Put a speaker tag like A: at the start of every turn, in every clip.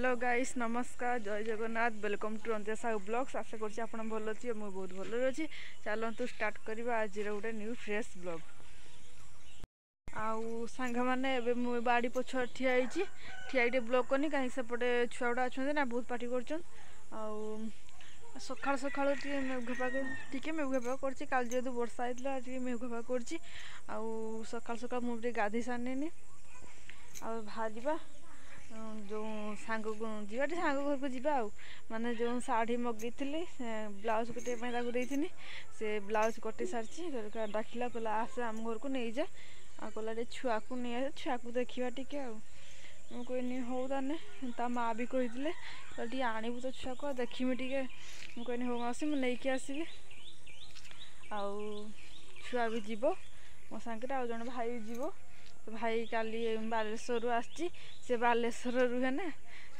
A: Hello guys नमस्कार जय Jagannath welcome to Antya Sahu blogs. आशा करछि आपण भल अछि मु बहुत भल अछि। चलतु स्टार्ट करबा आज गोटे न्यू फ्रेश ब्लॉग। आउ सांग माने एबे मु बाड़ी पछ ठिया ब्लॉग करनी कहीं सेपटे छुआ गुड़ा अच्छा ना बहुत पार्टी कर सकाल सकाल मेघ पाग टी मेघ पाग कर काल जेहतु वर्षा होता है मेघ पाग कर सकाल सकाल मुझे गाधे सारे आहार जो सांग जा सांग घर को जा माने जो शाढ़ी मगई ब्लाउज कटे से ब्लाउज कटे सारी डाकिला कहला आस आम घर को नहीं जा कहला छुआ को नहीं आस छुआ को देखा टी कहनी हौ ताने ता माँ भी कही आणबू तो छुआ को देखी टे मुझे हौ मासी मुझे आसबि छुआ भी जीव मो सांगे आ जन भाई जीव भाई काली बालेश्वर आसी से बालेश्वर रुहे ना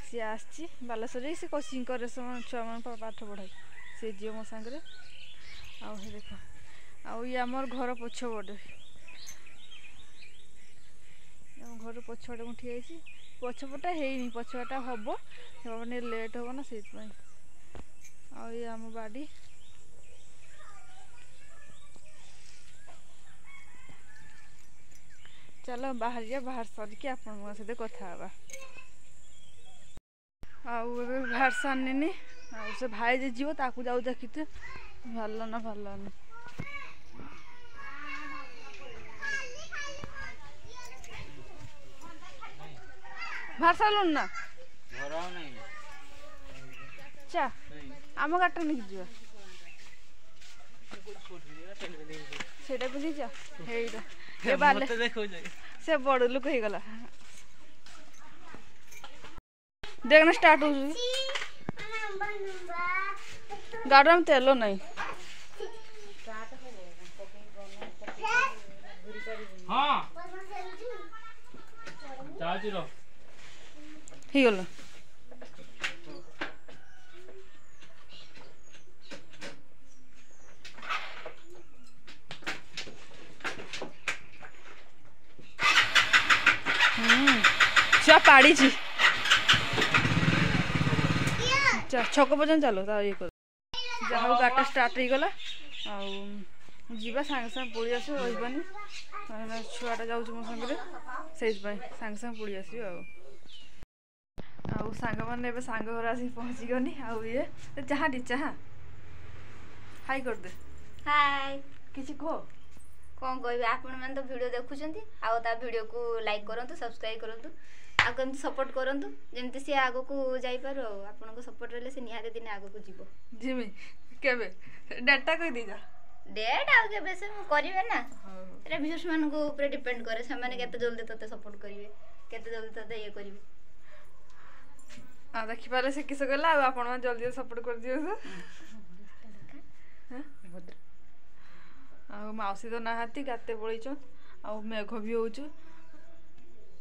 A: सी आसी बालेश्वर से कोचिंग करे छुआ मान पाठ पढ़ाई से जी मो सांगे देख ये आमर घर पछपटे घर पछपटे मुझे ठिया पछपटा है पछपटा हम मैंने लेट हम ना से ये आम बाड़ी चलो बाहर जा बाहर सरिकी आपण सहित कथा हवा बाहर सारे से भाई जे जीव ताकू जाऊ देखी भल ना बाहर सारूँ ना चा आम गाटा नहीं जा सेटा भी जा से बड़ लोक हो गला देखना स्टार्ट हो गाड़ी में तेल नहीं गला छुआ पाड़ी छक पर्यटन चलो ये जहाँ गाटा स्टार्ट हो गला जीवा सांगे सांगे पड़ी आस रही छुआटा जाऊँ मो सागर से सांगे सांगे पड़ी आस सांग मैंने सांग घर आस पहुँची गनी ये चाह टी चाह हाई करदे
B: हाय
A: किसी कह
B: कौन कह आपण मैंने तो वीडियो देखुं आ वीडियो को लाइक करूँ सब्सक्राइब करूँ आगे सपोर्ट करूँ जमी सी आग को जापर आपन सपोर्ट रही से निहाती दिन आग को जीव
A: जिमी केबे डेटा कह दीजा
B: डेट आउ के से करेंगे ना ये व्यूअर्स मान ऊपर डिपेंड करे से माने केते जल्दी तते सपोर्ट करेंगे केते जल्दी तते ये करेंगे
A: आ देखि पाले से किस गला आपण मान जल्दी सपोर्ट कर दियो आ मौसी तो नाहाती गाते पड़ीच आ मेघ भी हो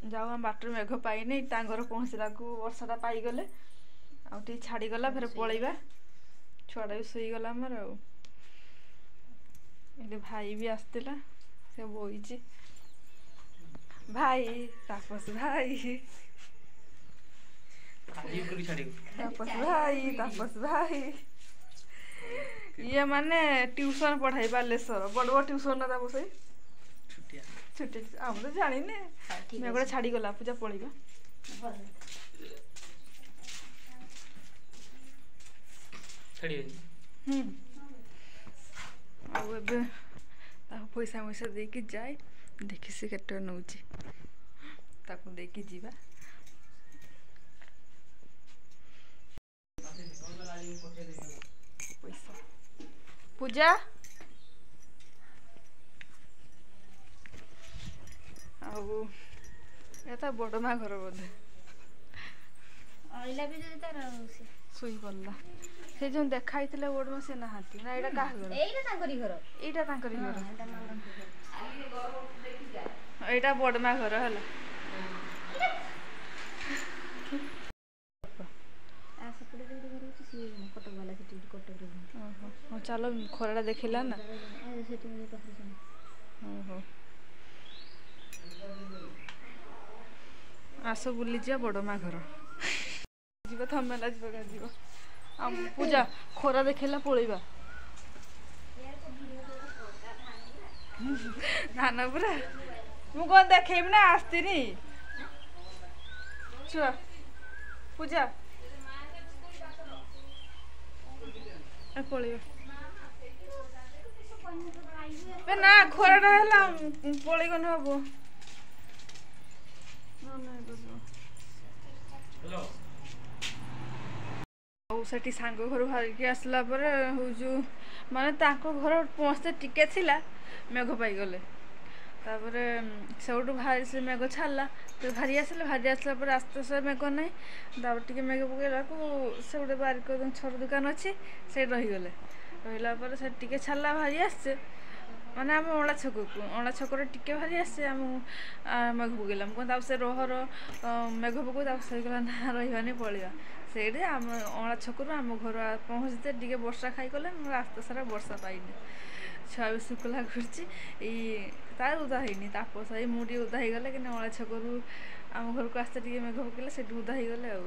A: जाऊ हम बाटर मेघ पाइने घर पहुँचला वर्षाटा पाईगले आगे छाड़ीगला फिर पलैबा छुआटा भी शोगला आमर ये भाई भी आसला से बोई भाई तापस भाई तापस भाई ये माने ट्यूशन पढ़ाई बालेश्वर बड़ बड़ ट्यूशन ना तापस छुट्टी आम तो जानी मैं गोटे छाड़ी गला पूजा पड़ेगा पैसा मैसा देकी जाए देखी से केटे नौ जीवा पैसा पूजा आता बड़ माँ घर बोधे शुई पड़ा से जो देखाई बड़ माँ से नहाती ना यहाँ क्या घर यहाँ बड़ माँ घर है चलो खरा देखला ना आस बुली जा बड़ माँ घर। ଯିବ ଥମେଲା ଯିବ ଗାଯିବ ଆମ ପୂଜା ଖରା ଦେଖେଇଲା ପଳେଇବା ଧାନ ପୁରା ମୁଁ କଣ ଦେଖେଇବି ନା ଆସିନି ଛୁଆ ପୂଜା ପଳେଇବା ନା ଖରାଟା ହେଲା ପଳେଇଗଲେ ହବ ଆଉ ସେଠି ସାଙ୍ଗ ଘରୁ ବାହାରିକି ଆସିଲା ପରେ ହଉଛୁ ମାନେ ତାଙ୍କ ଘର ପହଞ୍ଚତେ ଟିକେ ଥିଲା ମେଘ ପାଇଗଲେ ତାପରେ ସେଉଠୁ ଭାରି ସେ ମେଘ ଛାଡ଼ିଲା ତ ଭାରି ଆସିଲା ପରେ ଆସ୍ତେ ଆସ୍ତେ ମେଘ ନାହିଁ ତାପରେ ଟିକେ ମେଘ ପକେଇଲାକୁ ସେ ଗୋଟେ ବାରିକ ଛୋଟ ଦୋକାନ ଅଛି ସେଇଠି ରହିଲା ପରେ ସେ ଟିକେ ଛାଡ଼ିଲା ଭାରି ଆସିছে ମାନେ ଆମ ଅଁଳା ଛକରେ ଟିକେ ଭାରି ଆସିছে ଆମ ମେଘ ପକେଇଲା ମୁଁ କଣ ତାପରେ ସେ ରହର ମେଘ ପକଉ ତାପରେ ସେ କହିଲା ନା ରହିବାନି ପଳେଇବା ସେଇଠି ଆମ ଅଁଳା ଛକରୁ ଆମ ଘର ପହଞ୍ଚତେ ଟିକେ ବର୍ଷା ଖାଇଗଲେ ରାସ୍ତା ସାରା ବର୍ଷା ପାଇନି ଛୁଆ ବି ଶୁଖିଲା ଘୁରୁଛି ଏଇ ତାର ଉଦା ହେଇନି ତାପସ ଭାଇ ମୁଁ ଟିକେ ଉଦା ହେଇଗଲେ କିନ୍ତୁ ଅଁଳା ଛକରୁ ଆମ ଘରକୁ ଆସିତେ ଟିକେ ମେଘ ପକେଇଲେ ସେଠି ଉଦା ହେଇଗଲେ ଆଉ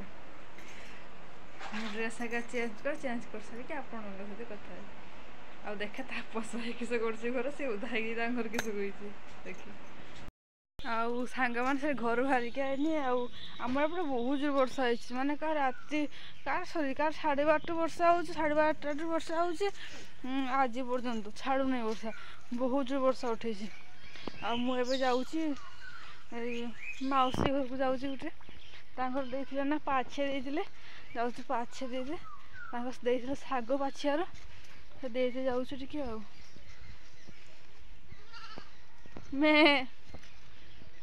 A: ମୁଁ ଡ୍ରେସ୍ ଆଗ ଚେଞ୍ଜ କରିସାରିକି ଆପଣଙ୍କ ସହିତ କଥା ହେବି ଆଉ ଦେଖେ ତାପସ ଭାଇ କିସ କରୁଛି ଘର ସେ ଉଦା ହେଇକି ତାଙ୍କ ଘର କିସ କହିଛି ଦେଖି ଆଉ ସାଙ୍ଗମାନେ ସେ ଘରୁ ବାହାରିକି ଆଇନି ଆଉ ଆମର ଏପଟେ ବହୁତ ଜୋର ବର୍ଷା ହେଇଛି ମାନେ କାହା ରାତି କାହାର 12:30 ବର୍ଷା ହେଉଛି 12:30ରୁ ବର୍ଷା ହେଉଛି ଆଜି ପର୍ଯ୍ୟନ୍ତ ଛାଡ଼ୁନାହିଁ ବର୍ଷା ବହୁତ ଜୋର ବର୍ଷା ଉଠେଇଛି ଆଉ ମୁଁ ଏବେ ଯାଉଛି ଏଇ ମାଉସୀ ଘରକୁ ଯାଉଛି ଗୋଟେ ତାଙ୍କର ଦେଇଥିଲେ ନା ପାଛିଆ ଦେଇଥିଲେ ଯାଉଛି ପାଛିଆ ଦେଇଥିଲେ ତାଙ୍କ ଦେଇଥିଲେ ଶାଗ ପାଛିଆର ସେ ଦେଇତେ ଯାଉଛୁ ଟିକେ ଆଉ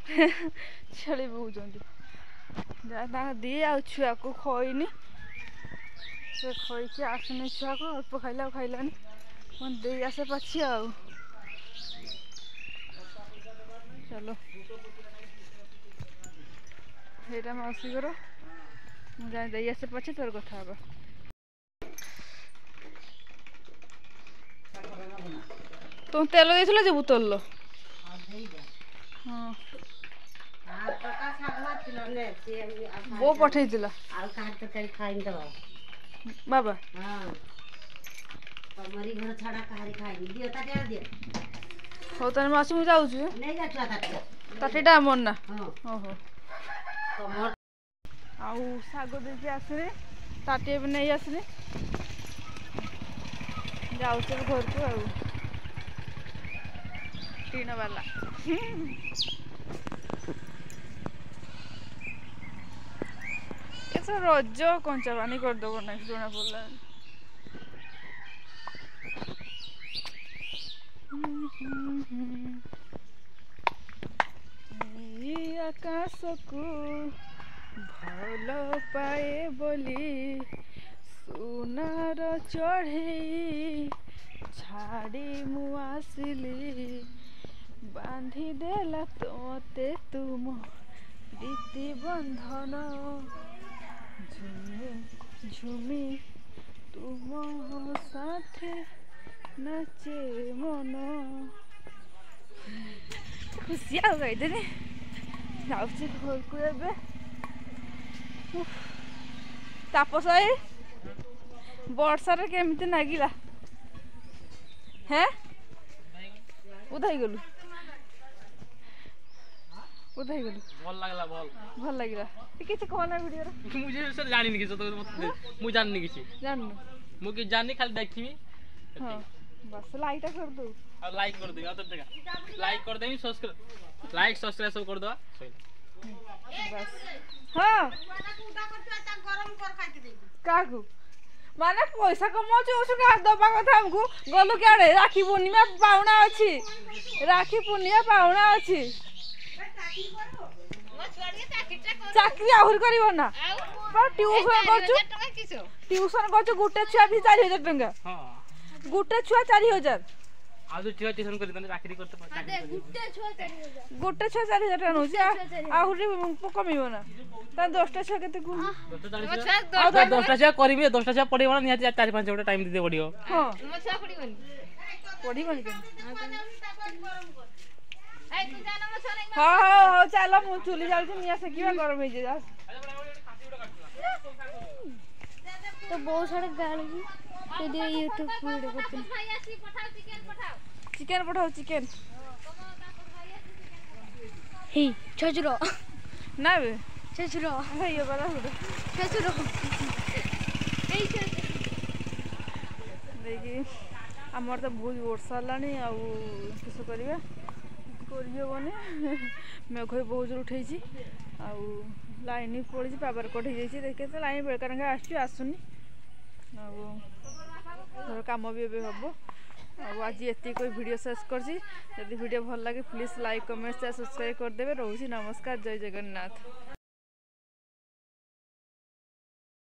A: ଛେଳି ବୋହୁଛନ୍ତି ତାଙ୍କ ଦିଏ ଆଉ ଛୁଆକୁ ଖୋଇନି ସେ ଖୋଇକି ଆସୁନି ଛୁଆକୁ ଅଳ୍ପ ଖାଇଲା ଆଉ ଖାଇଲାନି କ'ଣ ଦେଇ ଆସେ ପାଛିଆ ଆଉ ଚାଲ ସେଇଟା ମାଉସୀ ଘର ମୁଁ ଯାଇ ଦେଇ ଆସେ ପାଛିଆ ତୋର କଥା ହେବା ତୁମ ତେଲ ଦେଇଥିଲ ଯେ ବୋତଲ ହଁ ବୋଉ ପଠେଇଥିଲା ବାବା ହଉ ତାହେଲେ ମାଉସୀ ମୁଁ ଯାଉଛି ତାଟିଟା ଆମର ନା ଓହୋ ଆଉ ଶାଗ ଦେଇକି ଆସିଲି ତାଟି ଏବେ ନେଇ ଆସିଲି ଯାଉଛି ଘରକୁ ଆଉ ଟିଣ ବାଲା ଏସବୁ ରଜ କଞ୍ଚା ପାଣି କରିଦେବ ନା ଜଣା ପଡ଼ିଲା ଏଇ ଆକାଶକୁ ଭଲ ପାଏ ବୋଲି ସୁନାର ଚଢ଼େଇ ଛାଡ଼ି ମୁଁ ଆସିଲି ବାନ୍ଧିଦେଲା ମୋତେ ତୁମ ପ୍ରୀତି ବନ୍ଧନ ଝୁମି ଝୁମି ତୁମ ସାଥେ ନାଚେ ମନ ଖୁସି ଆଉ କହିଦେନି ଯାଉଛି ଘରକୁ ଏବେ ତାପସ ଭାଇ ବର୍ଷାରେ କେମିତି ଲାଗିଲା ହେଁ ଉଦା ହେଇଗଲୁ ଭଲ ଲାଗିଲା କିଛି କହନା ଭିଡ଼ିଓରେ
C: ମୁଁ ଜାଣିନି କିଛି ମୁଁ ଜାଣିନି କିଛି
A: ଜାଣିନୁ
C: ମୁଁ କିଛି ଜାଣିନି ଖାଲି ଦେଖିବି
A: ହଁ बस लाइट कर दो
C: और लाइक कर दो तो टका लाइक कर देनी सब्सक्राइब लाइक सब्सक्राइब सब कर दो
A: बस हां काकू माने पैसा कमाउछु ओसु का दबा कथा हमकु गलु केड़े राखी पूर्णिमा पाउना अछि राखी पूर्णिमा पाउना अछि चाकरी आहुर करिवो ना पर ट्यूशन करछु गुटे छुआ भी 4000 टंका हां गुटे छुआ 4000
C: आ जो छुआ ट्यूशन करि तने चाकरी करते
A: अरे गुटे छुआ 4000 टका नउछि आहुरी कमिवो ना ता 10टा छुआ केते को
C: 10टा छुआ करिबे 10टा छुआ पढिबो ना निहाती 4-5 घंटा टाइम दिते पडियो
A: हां मो छुआ पढिबनी के ए तू जाना मो छुआ नहीं हां चलो मु चुली जाउछि मिया से किबा गरम हे जे जा
D: तो बहुत सारे गाड़ी वीडियो यूट्यूब वीडियो करते हैं।
A: चिकेन पठाओ चिकेन
D: ही छजरो
A: ना बे
D: छजरो
A: ये वाला गुटे
D: छजरो
A: देखिए आमर तो बहुत वर्षा लानी आउ किस करवा करहबनी मेघ भी बहुत जोर उठे लाइन पड़ी पावर कट हो जाए देखिए तो लाइन बेकार आसुनी कम भी एवं हम आज ये कोई वीडियो शेष करছি जदि वीडियो भल लगे please like comment share subscribe करदे रोजी नमस्कार जय जगन्नाथ।